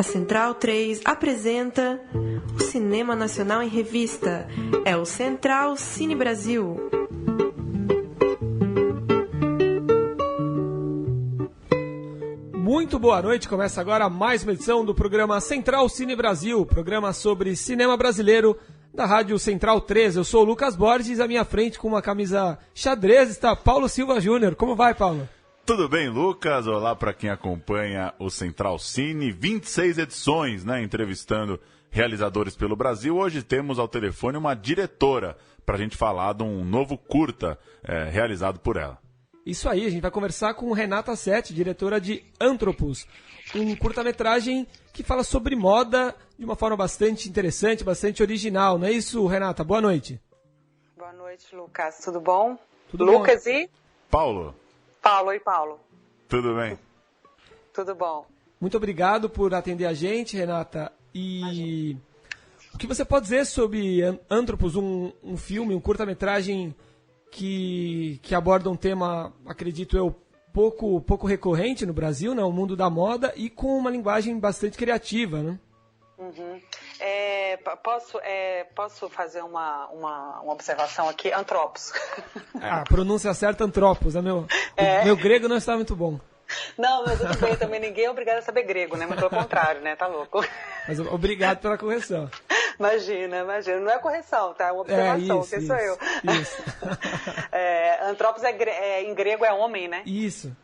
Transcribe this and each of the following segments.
A Central 3 apresenta o Cinema Nacional em Revista. É o Central Cine Brasil. Muito boa noite, começa agora mais uma edição do programa Central Cine Brasil, programa sobre cinema brasileiro da Rádio Central 3. Eu sou o Lucas Borges, à minha frente com uma camisa xadrez está Paulo Silva Júnior. Como vai, Paulo? Tudo bem, Lucas? Olá para quem acompanha o Central Cine, 26 edições, entrevistando realizadores pelo Brasil. Hoje temos ao telefone uma diretora para a gente falar de um novo curta realizado por ela. Isso aí, a gente vai conversar com Renata Sete, diretora de Antropos, um curta-metragem que fala sobre moda de uma forma bastante interessante, bastante original. Não é isso, Renata? Boa noite. Boa noite, Lucas. Tudo bom? Tudo Lucas bom. E? Paulo. Paulo. Oi, Paulo. Tudo bem? Tudo bom. Muito obrigado por atender a gente, Renata. E o que você pode dizer sobre Antropos, um filme, um curta-metragem que aborda um tema, acredito eu, pouco recorrente no Brasil, né? O mundo da moda, e com uma linguagem bastante criativa, né? Uhum. Posso fazer uma observação aqui? Antropos. A pronúncia certa, Antropos. Meu grego não está muito bom. Não, tudo bem, também ninguém é obrigado a saber grego, né? Mas pelo contrário, né? Tá louco. Mas obrigado pela correção. Imagina. Não é correção, tá? É uma observação, quem sou eu? Isso. Antropos em grego é homem, né? Isso.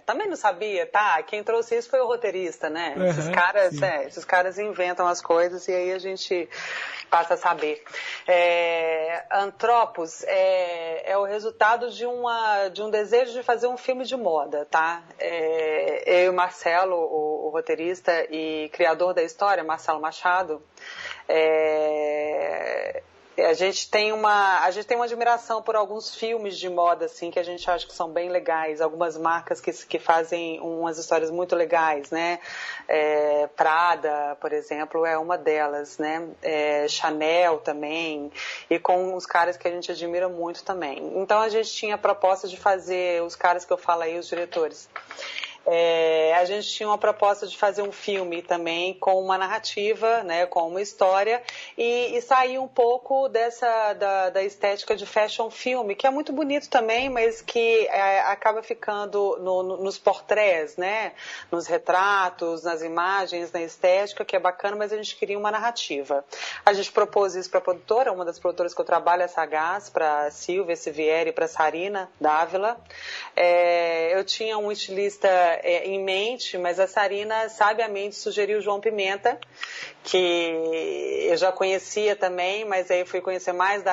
Também não sabia, tá? Quem trouxe isso foi o roteirista, né? Uhum, esses caras inventam as coisas e aí a gente passa a saber. Antropos é o resultado de um desejo de fazer um filme de moda, tá? Eu e o Marcelo, o roteirista e criador da história, Marcelo Machado, a gente tem uma admiração por alguns filmes de moda, assim, que a gente acha que são bem legais, algumas marcas que fazem umas histórias muito legais, né? Prada, por exemplo, é uma delas, né? Chanel também, e com os caras que a gente admira muito também. Então a gente tinha a proposta de fazer, os caras que eu falo aí, os diretores, a gente tinha uma proposta de fazer um filme também com uma narrativa, né, com uma história e sair um pouco da estética de fashion filme, que é muito bonito também, mas que acaba ficando nos portrés, né, nos retratos, nas imagens, na estética, que é bacana, mas a gente queria uma narrativa. A gente propôs isso para a produtora, uma das produtoras que eu trabalho, a Sagaz, para a Silvia Sivieri e para a Sarina Dávila. Eu tinha um estilista em mente, mas a Sarina sabiamente sugeriu o João Pimenta, que eu já conhecia também, mas aí fui conhecer mais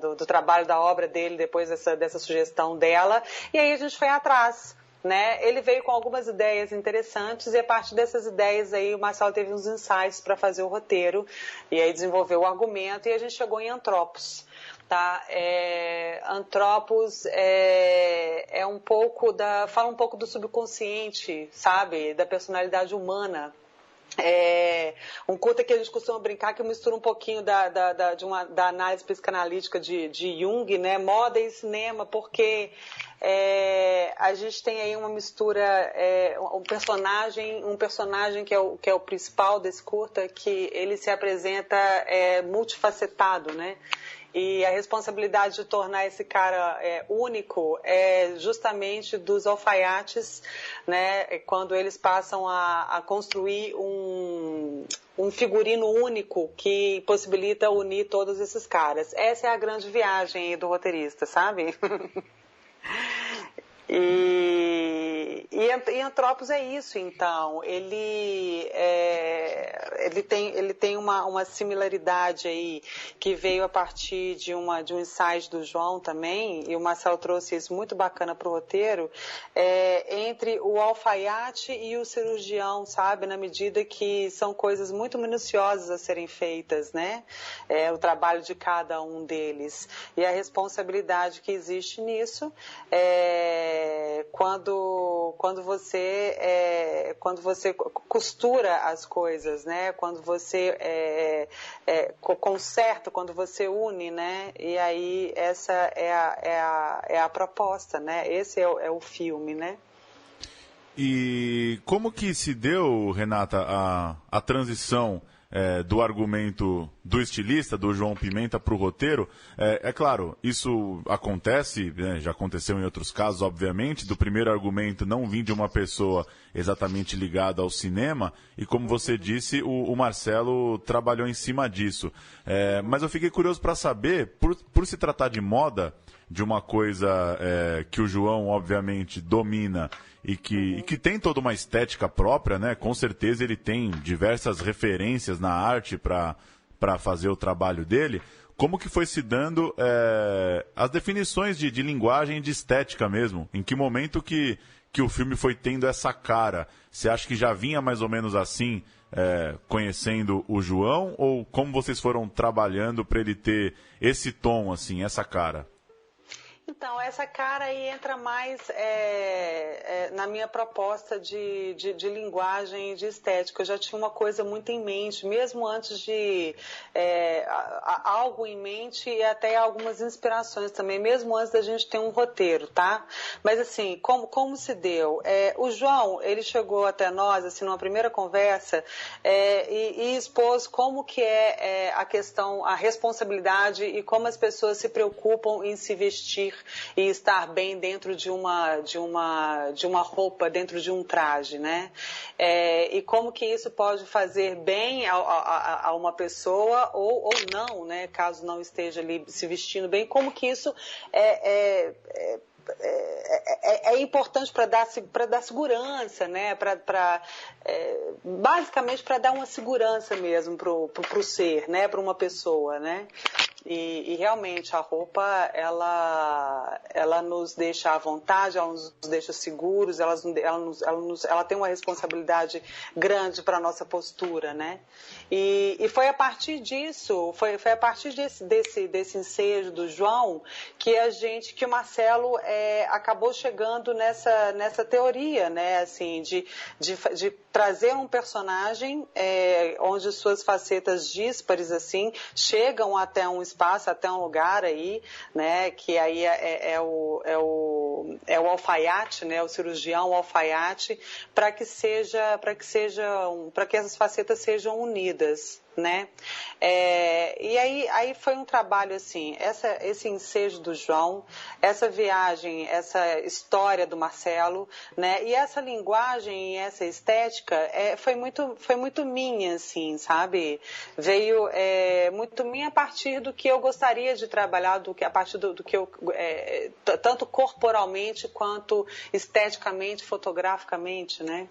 do trabalho, da obra dele, depois dessa sugestão dela, e aí a gente foi atrás, né? Ele veio com algumas ideias interessantes e a partir dessas ideias aí o Marcelo teve uns insights para fazer o roteiro e aí desenvolveu o argumento e a gente chegou em Antropos. Tá? Antropos fala um pouco do subconsciente, sabe? Da personalidade humana. Um curta que a gente costuma brincar que mistura um pouquinho da análise psicanalítica de Jung, né? Moda e cinema, porque a gente tem aí uma mistura, um personagem que é o principal desse curta, que ele se apresenta multifacetado, né? E a responsabilidade de tornar esse cara único é justamente dos alfaiates, né, quando eles passam a construir um figurino único que possibilita unir todos esses caras. Essa é a grande viagem aí do roteirista, sabe? E Antropos é isso, então. Ele tem uma similaridade aí que veio a partir de um insight do João também, e o Marcelo trouxe isso muito bacana para o roteiro, entre o alfaiate e o cirurgião, sabe? Na medida que são coisas muito minuciosas a serem feitas, né? O trabalho de cada um deles. E a responsabilidade que existe nisso quando você costura as coisas, né? Quando você conserta, quando você une, né? E aí essa é a proposta, né? Esse é o filme, né? E como que se deu, Renata, a transição do argumento do estilista, do João Pimenta, para o roteiro? É claro, isso acontece, né, já aconteceu em outros casos, obviamente, do primeiro argumento não vir de uma pessoa exatamente ligada ao cinema, e como você disse, o Marcelo trabalhou em cima disso. Mas eu fiquei curioso para saber, por se tratar de moda, de uma coisa que o João, obviamente, domina e que tem toda uma estética própria, né? Com certeza ele tem diversas referências na arte para fazer o trabalho dele. Como que foi se dando as definições de linguagem e de estética mesmo? Em que momento que o filme foi tendo essa cara? Você acha que já vinha mais ou menos assim, conhecendo o João? Ou como vocês foram trabalhando para ele ter esse tom, assim, essa cara? Então, essa cara aí entra mais na minha proposta de linguagem e de estética. Eu já tinha uma coisa muito em mente, mesmo antes de algo em mente e até algumas inspirações também, mesmo antes da gente ter um roteiro, tá? Mas assim, como se deu? O João, ele chegou até nós, assim, numa primeira conversa, e expôs como que a questão, a responsabilidade e como as pessoas se preocupam em se vestir e estar bem dentro de uma roupa, dentro de um traje, né? E como que isso pode fazer bem a uma pessoa ou não, né? Caso não esteja ali se vestindo bem, como que isso é importante para dar segurança, né? Basicamente para dar uma segurança mesmo para o ser, né? Para uma pessoa, né? E realmente a roupa ela nos deixa à vontade, ela nos deixa seguros, ela tem uma responsabilidade grande para a nossa postura, né? E foi a partir disso, foi a partir desse ensejo do João que o Marcelo acabou chegando nessa teoria, né? Assim, de trazer um personagem onde suas facetas díspares assim chegam até um espaço, até um lugar aí, né? Que aí é o alfaiate, né? O cirurgião, o alfaiate, para que essas facetas sejam unidas, né? E aí foi um trabalho assim, esse ensejo do João, essa viagem, essa história do Marcelo, né? E essa linguagem e essa estética foi muito minha, assim, sabe? Veio muito minha a partir do que eu gostaria de trabalhar, a partir do que eu tanto corporalmente quanto esteticamente, fotograficamente, né?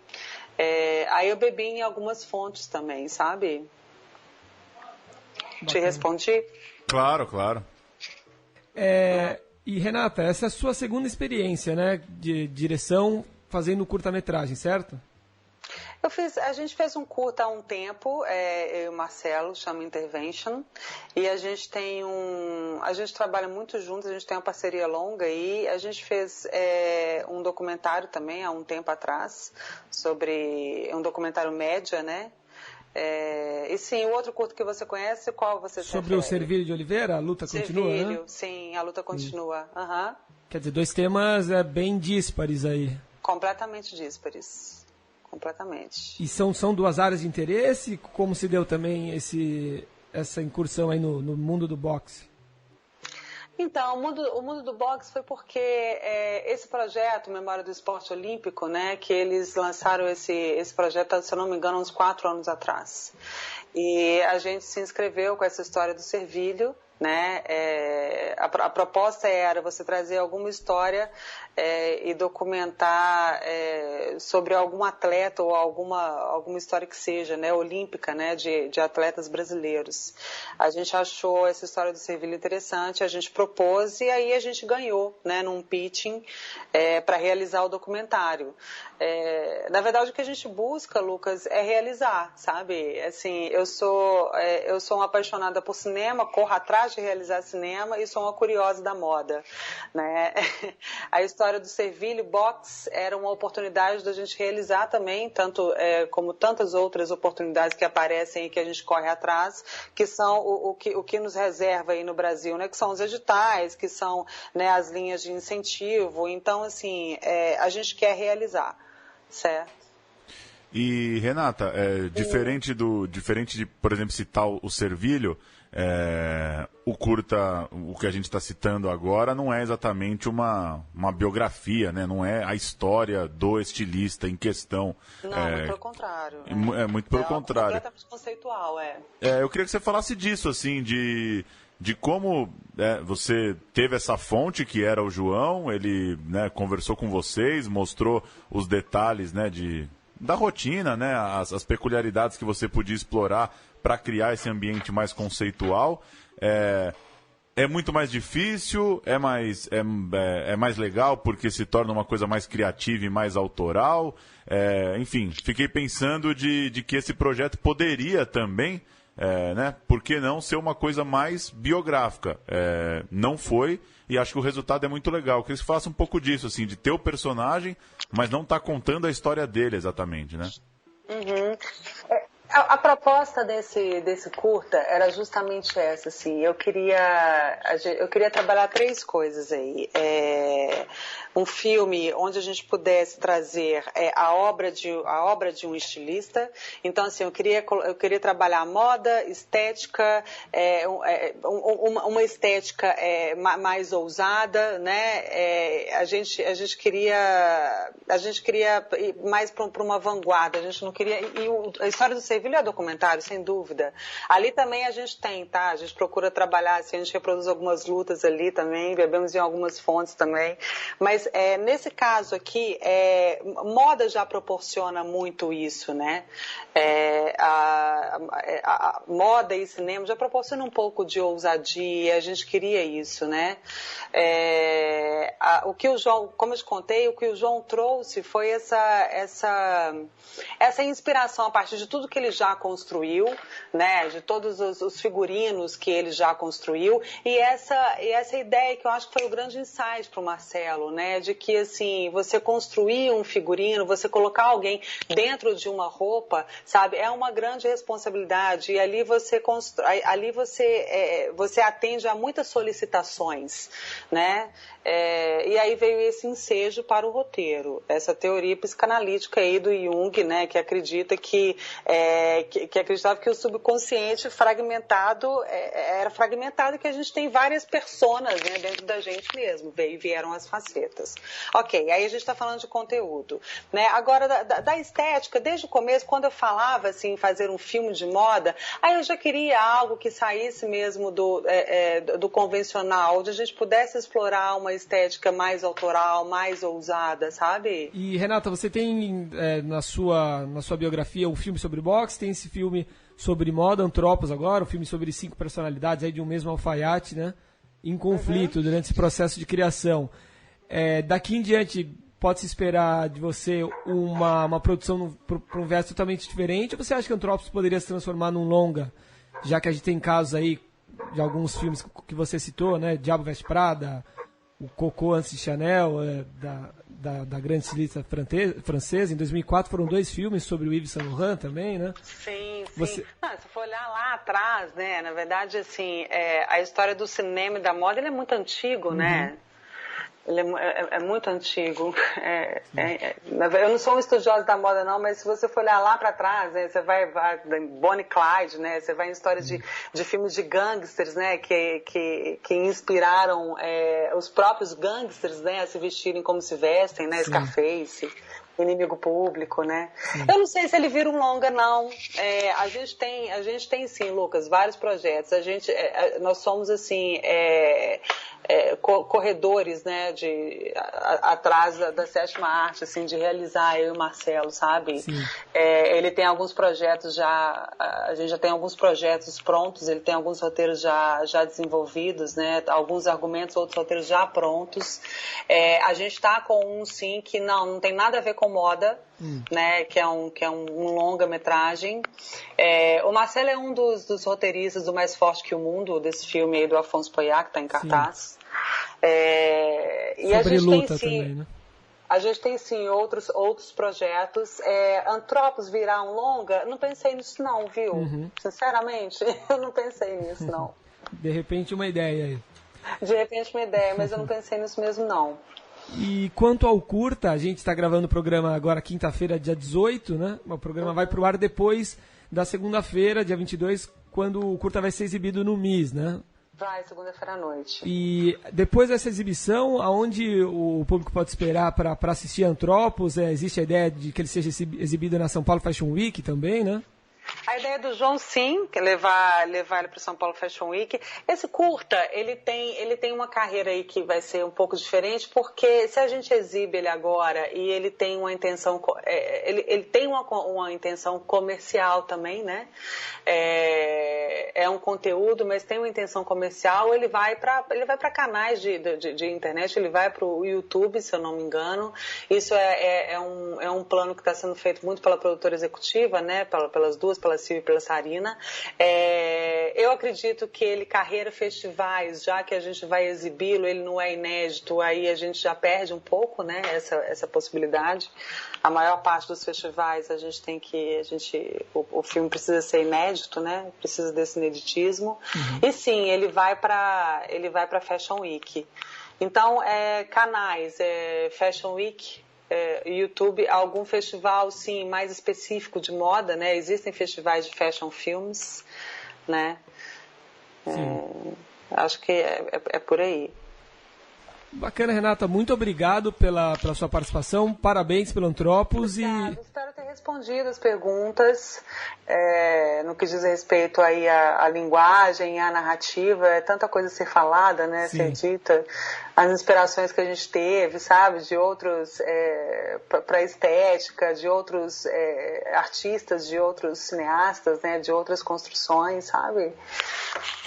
Aí eu bebi em algumas fontes também, sabe? Te respondi? Claro, claro. E Renata, essa é a sua segunda experiência, né, de direção fazendo curta-metragem, certo? A gente fez um curta há um tempo, eu e o Marcelo, chama Intervention, e a gente trabalha muito juntos, a gente tem uma parceria longa e a gente fez um documentário também há um tempo atrás, sobre um documentário média, né? E sim, o outro curto que você conhece, qual você Sobre o Servilho de Oliveira, a luta continua, né? Sim, a luta continua. Uhum. Quer dizer, dois temas bem díspares aí. Completamente díspares. Completamente. E são duas áreas de interesse? Como se deu também essa incursão aí no mundo do boxe? Então, o mundo do boxe foi porque esse projeto, Memória do Esporte Olímpico, né, que eles lançaram esse projeto, se eu não me engano, uns 4 anos atrás. E a gente se inscreveu com essa história do Servilho, né? A proposta era você trazer alguma história e documentar sobre algum atleta ou alguma história que seja, né, olímpica, né, de atletas brasileiros. A gente achou essa história do Servilho interessante, a gente propôs e aí a gente ganhou, né, num pitching para realizar o documentário. Na verdade, o que a gente busca, Lucas, é realizar, sabe? Assim, eu sou uma apaixonada por cinema, corro atrás de realizar cinema e sou uma curiosa da moda, né? A história do Servilho Box era uma oportunidade da gente realizar também, tanto como tantas outras oportunidades que aparecem e que a gente corre atrás, que são o que nos reserva aí no Brasil, né? Que são os editais, que são, né, as linhas de incentivo. Então, assim, a gente quer realizar. Certo. E, Renata, diferente de, por exemplo, citar o Servilho, o curta, o que a gente está citando agora, não é exatamente uma biografia, né? Não é a história do estilista em questão. Não, muito pelo contrário. É muito pelo contrário. É completamente conceitual, Eu queria que você falasse disso, assim, de como você teve essa fonte, que era o João, ele, né, conversou com vocês, mostrou os detalhes, né, da rotina, né, as peculiaridades que você podia explorar para criar esse ambiente mais conceitual. É muito mais difícil, é mais legal porque se torna uma coisa mais criativa e mais autoral. Enfim, fiquei pensando de que esse projeto poderia também, né, por que não ser uma coisa mais biográfica? Não foi, e acho que o resultado é muito legal. Que eles façam um pouco disso, assim, de ter o personagem, mas não tá contando a história dele exatamente, né? Uhum. A proposta desse curta era justamente essa, assim. Eu queria trabalhar 3 coisas aí. Um filme onde a gente pudesse trazer a obra de um estilista. Então, assim, eu queria trabalhar moda, estética, uma estética mais ousada, né? A gente queria ir mais para uma vanguarda. A gente não queria. A história do Servilho é documentário, sem dúvida. Ali também a gente tem, tá? A gente procura trabalhar, assim, a gente reproduz algumas lutas ali também, bebemos em algumas fontes também. Mas nesse caso aqui, moda já proporciona muito isso, né? A moda e cinema já proporciona um pouco de ousadia, a gente queria isso, né? O que o João, como eu te contei, o que o João trouxe foi essa inspiração a partir de tudo que ele já construiu, né? De todos os figurinos que ele já construiu, e essa ideia que eu acho que foi o grande insight para o Marcelo, né? De que, assim, você construir um figurino, você colocar alguém dentro de uma roupa, sabe, é uma grande responsabilidade, e ali você atende a muitas solicitações, né? E aí veio esse ensejo para o roteiro, essa teoria psicanalítica aí do Jung, né, que acredita que acreditava que o subconsciente fragmentado era fragmentado, e que a gente tem várias personas, né, dentro da gente mesmo, vieram as facetas. Ok, aí a gente está falando de conteúdo, né? Agora, da estética, desde o começo, quando eu falava assim, fazer um filme de moda, aí eu já queria algo que saísse mesmo do convencional, onde a gente pudesse explorar uma estética mais autoral, mais ousada, sabe? E, Renata, você tem na sua biografia um filme sobre boxe, tem esse filme sobre moda, Antropos agora, um filme sobre 5 personalidades aí de um mesmo alfaiate, né? Em conflito durante esse processo de criação. Daqui em diante, pode-se esperar de você uma produção para um verso totalmente diferente, ou você acha que Antropos poderia se transformar num longa, já que a gente tem casos aí de alguns filmes que você citou, né? Diabo Veste Prada, o Cocô antes de Chanel, da grande estilista francesa. Em 2004 foram 2 filmes sobre o Yves Saint Laurent também, né? Sim. Se for olhar lá atrás, né? Na verdade, assim, a história do cinema e da moda, ele é muito antigo, né? Ele é muito antigo. Eu não sou um estudioso da moda, não, mas se você for olhar lá para trás, né, você vai Bonnie e Clyde, né, você vai em histórias de filmes de gangsters, né, que inspiraram os próprios gangsters, né, a se vestirem como se vestem, né, Scarface, Inimigo Público, né? Eu não sei se ele vira um longa, não. A gente tem sim, Lucas, vários projetos. Nós somos assim corredores, né, atrás da 7ª arte, assim, de realizar, eu e o Marcelo, sabe? Ele tem alguns projetos a gente já tem alguns projetos prontos, ele tem alguns roteiros já desenvolvidos, né? Alguns argumentos, outros roteiros já prontos. A gente está com um, sim, que não tem nada a ver com moda, né? Que é um longa-metragem. O Marcelo é um dos roteiristas do Mais Forte que o Mundo, desse filme aí do Afonso Poyat, que está em cartaz. E a gente luta tem, sim, também, né? A gente tem sim outros projetos. Antropos virar um longa? Não pensei nisso não, viu? Sinceramente, eu não pensei nisso não. De repente uma ideia aí. De repente uma ideia, mas eu não pensei nisso mesmo não. E quanto ao curta, a gente está gravando o programa agora quinta-feira, dia 18, né? O programa vai pro ar depois da segunda-feira, dia 22, quando o curta vai ser exibido no MIS, né? Vai, segunda-feira à noite. E depois dessa exibição, aonde o público pode esperar para assistir Antropos? Existe a ideia de que ele seja exibido na São Paulo Fashion Week também, né? A ideia do João, sim, que é levar ele para o São Paulo Fashion Week. Esse curta, ele tem uma carreira aí que vai ser um pouco diferente, porque se a gente exibe ele agora e ele tem uma intenção, ele tem uma intenção comercial também, né? É um conteúdo, mas tem uma intenção comercial. Ele vai para canais de internet, ele vai para o YouTube, se eu não me engano. Isso é um plano que está sendo feito muito pela produtora executiva, né? Pelas duas, pela Silvia e pela Sarina. Eu acredito que ele carreira festivais, já que a gente vai exibi-lo, ele não é inédito, aí a gente já perde um pouco, né, essa possibilidade. A maior parte dos festivais o filme precisa ser inédito, né, precisa desse ineditismo. E sim, ele vai para Fashion Week. Então, canais, Fashion Week, YouTube, algum festival, sim, mais específico de moda, né? Existem festivais de fashion films, né? Acho que é por aí. Bacana, Renata. Muito obrigado pela sua participação. Parabéns pelo Antropos. Espero ter respondido as perguntas no que diz respeito aí à linguagem, à narrativa. É tanta coisa a ser falada, né? Ser dita. As inspirações que a gente teve, sabe? De outros, para estética, de outros artistas, de outros cineastas, né? De outras construções, sabe?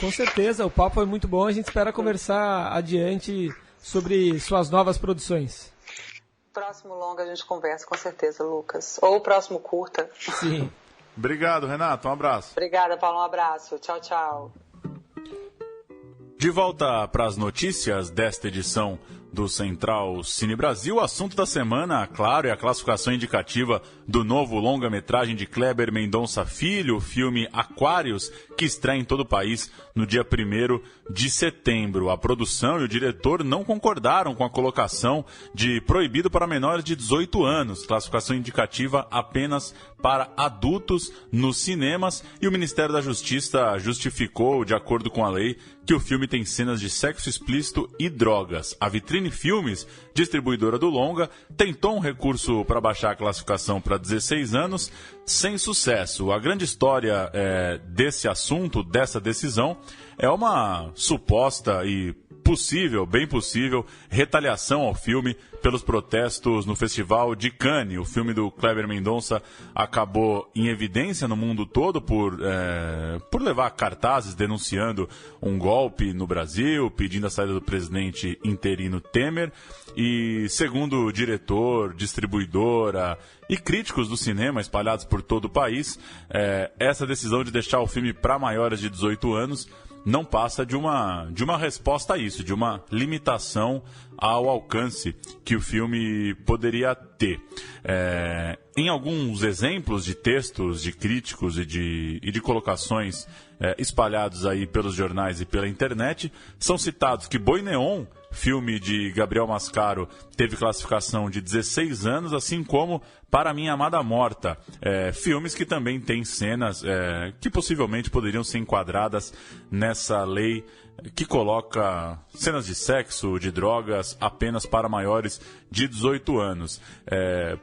Com certeza. O papo é muito bom. A gente espera conversar adiante sobre suas novas produções. Próximo longa a gente conversa, com certeza, Lucas. Ou o próximo curta. Sim. Obrigado, Renato. Um abraço. Obrigada, Paulo. Um abraço. Tchau, tchau. De volta para as notícias desta edição do Central Cine Brasil, o assunto da semana, claro, é a classificação indicativa do novo longa-metragem de Kleber Mendonça Filho, o filme Aquários, que estreia em todo o país no dia 1º de setembro. A produção e o diretor não concordaram com a colocação de proibido para menores de 18 anos, classificação indicativa apenas para adultos nos cinemas, e o Ministério da Justiça justificou, de acordo com a lei, que o filme tem cenas de sexo explícito e drogas. A Vitrine Filmes, distribuidora do longa, tentou um recurso para baixar a classificação para 16 anos, sem sucesso. A grande história desse assunto, dessa decisão, é uma suposta e possível, bem possível, retaliação ao filme pelos protestos no Festival de Cannes. O filme do Kleber Mendonça acabou em evidência no mundo todo por levar cartazes denunciando um golpe no Brasil, pedindo a saída do presidente interino Temer. E, segundo o diretor, distribuidora e críticos do cinema espalhados por todo o país, essa decisão de deixar o filme para maiores de 18 anos não passa de uma resposta a isso, de uma limitação ao alcance que o filme poderia ter. Em alguns exemplos de textos de críticos e de colocações espalhados aí pelos jornais e pela internet, são citados que Boi Neon, filme de Gabriel Mascaro, teve classificação de 16 anos, assim como Para Minha Amada Morta, filmes que também têm cenas que possivelmente poderiam ser enquadradas nessa lei que coloca cenas de sexo, de drogas, apenas para maiores de 18 anos.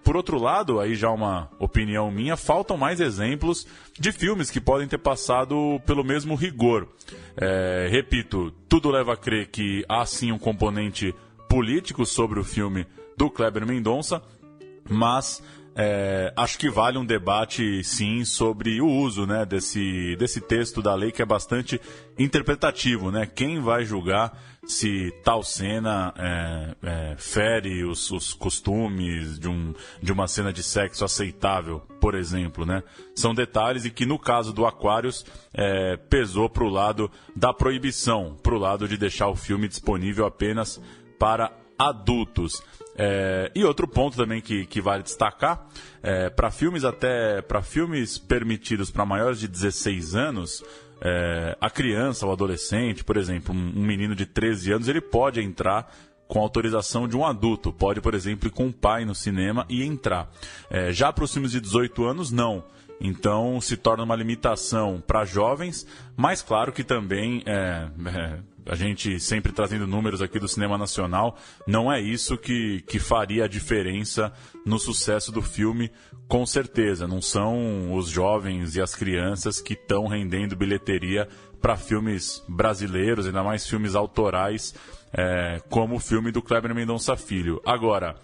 Por outro lado, aí já uma opinião minha, faltam mais exemplos de filmes que podem ter passado pelo mesmo rigor. Repito, tudo leva a crer que há sim um componente político sobre o filme do Kleber Mendonça, mas acho que vale um debate, sim, sobre o uso, né, desse texto da lei, que é bastante interpretativo, né? Quem vai julgar se tal cena fere os costumes de uma cena de sexo aceitável, por exemplo, né? São detalhes e que, no caso do Aquários, pesou para o lado da proibição, para o lado de deixar o filme disponível apenas para adultos. E outro ponto também que vale destacar, para filmes permitidos para maiores de 16 anos, a criança, o adolescente, por exemplo, um menino de 13 anos, ele pode entrar com autorização de um adulto. Pode, por exemplo, ir com o pai no cinema e entrar. Já para os filmes de 18 anos, não. Então, se torna uma limitação para jovens, mas claro que também, a gente sempre trazendo números aqui do cinema nacional, não é isso que faria a diferença no sucesso do filme, com certeza. Não são os jovens e as crianças que estão rendendo bilheteria para filmes brasileiros, ainda mais filmes autorais, como o filme do Kleber Mendonça Filho. Agora,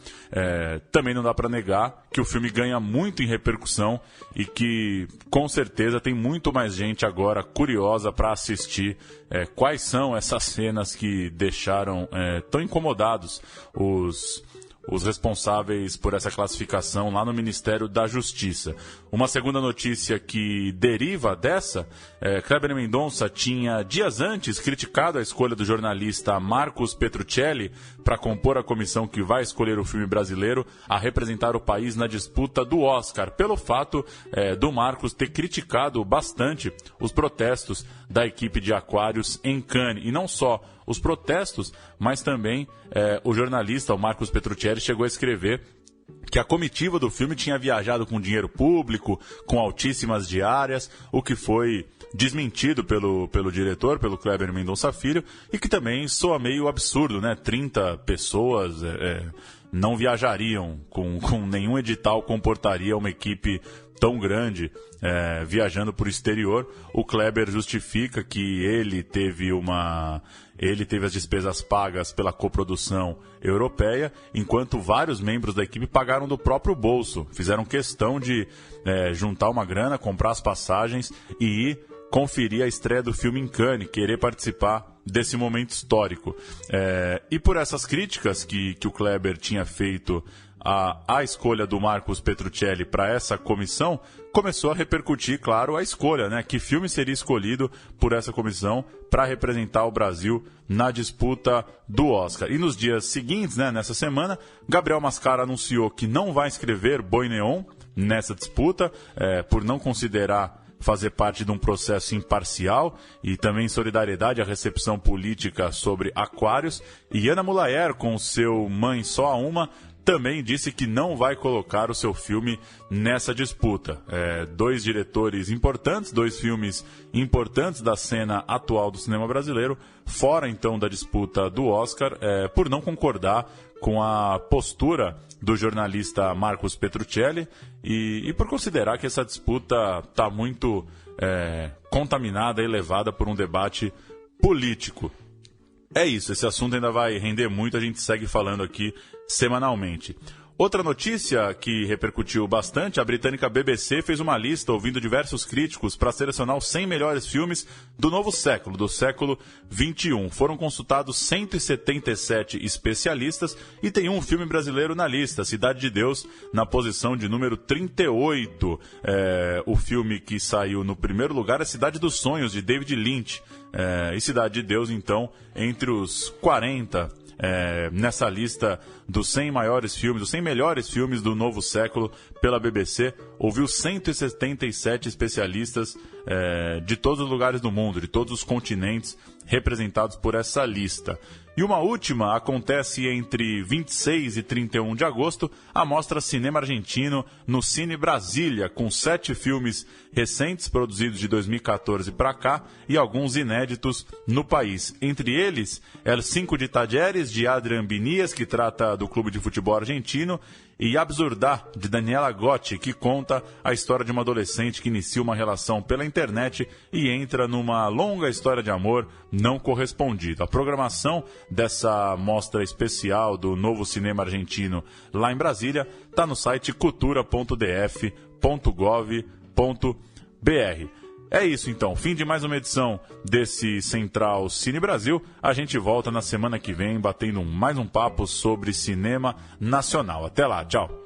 também não dá para negar que o filme ganha muito em repercussão e que, com certeza, tem muito mais gente agora curiosa para assistir quais são essas cenas que deixaram tão incomodados os responsáveis por essa classificação lá no Ministério da Justiça. Uma segunda notícia que deriva dessa, Kleber Mendonça tinha dias antes criticado a escolha do jornalista Marcos Petruccelli para compor a comissão que vai escolher o filme brasileiro a representar o país na disputa do Oscar, pelo fato do Marcos ter criticado bastante os protestos da equipe de Aquários em Cannes. E não só os protestos, mas também o jornalista, o Marcos Petruccelli, chegou a escrever que a comitiva do filme tinha viajado com dinheiro público, com altíssimas diárias, o que foi desmentido pelo diretor, pelo Kleber Mendonça Filho, e que também soa meio absurdo, né? 30 pessoas não viajariam, com nenhum edital comportaria uma equipe tão grande viajando por exterior. O Kleber justifica que ele teve as despesas pagas pela coprodução europeia, enquanto vários membros da equipe pagaram do próprio bolso. Fizeram questão de juntar uma grana, comprar as passagens e ir conferir a estreia do filme em Cannes, querer participar desse momento histórico. E por essas críticas que o Kleber tinha feito à escolha do Marcos Petruccelli para essa comissão, começou a repercutir, claro, a escolha, né? Que filme seria escolhido por essa comissão para representar o Brasil na disputa do Oscar. E nos dias seguintes, né, nessa semana, Gabriel Mascaro anunciou que não vai escrever Boi Neon nessa disputa, por não considerar fazer parte de um processo imparcial, e também solidariedade à recepção política sobre Aquários. E Ana Mulaer, com seu Mãe Só a Uma, também disse que não vai colocar o seu filme nessa disputa. Dois diretores importantes, dois filmes importantes da cena atual do cinema brasileiro, fora então da disputa do Oscar, por não concordar com a postura do jornalista Marcos Petruccelli e por considerar que essa disputa está muito contaminada e levada por um debate político. É isso, esse assunto ainda vai render muito, a gente segue falando aqui semanalmente. Outra notícia que repercutiu bastante, a britânica BBC fez uma lista ouvindo diversos críticos para selecionar os 100 melhores filmes do novo século, do século XXI. Foram consultados 177 especialistas e tem um filme brasileiro na lista, Cidade de Deus, na posição de número 38. O filme que saiu no primeiro lugar é Cidade dos Sonhos, de David Lynch. E Cidade de Deus, então, entre os 40... nessa lista dos 100 maiores filmes, dos 100 melhores filmes do novo século pela BBC, ouviu 177 especialistas de todos os lugares do mundo, de todos os continentes representados por essa lista. E uma última acontece entre 26 e 31 de agosto, a Mostra Cinema Argentino no Cine Brasília, com 7 filmes recentes, produzidos de 2014 para cá, e alguns inéditos no país. Entre eles, El Cinco de Talleres, de Adrian Binias, que trata do clube de futebol argentino, e Absurdá, de Daniela Gotti, que conta a história de uma adolescente que inicia uma relação pela internet e entra numa longa história de amor não correspondida. A programação dessa mostra especial do novo cinema argentino lá em Brasília está no site cultura.df.gov.br. É isso então, fim de mais uma edição desse Central Cine Brasil. A gente volta na semana que vem batendo mais um papo sobre cinema nacional. Até lá, tchau!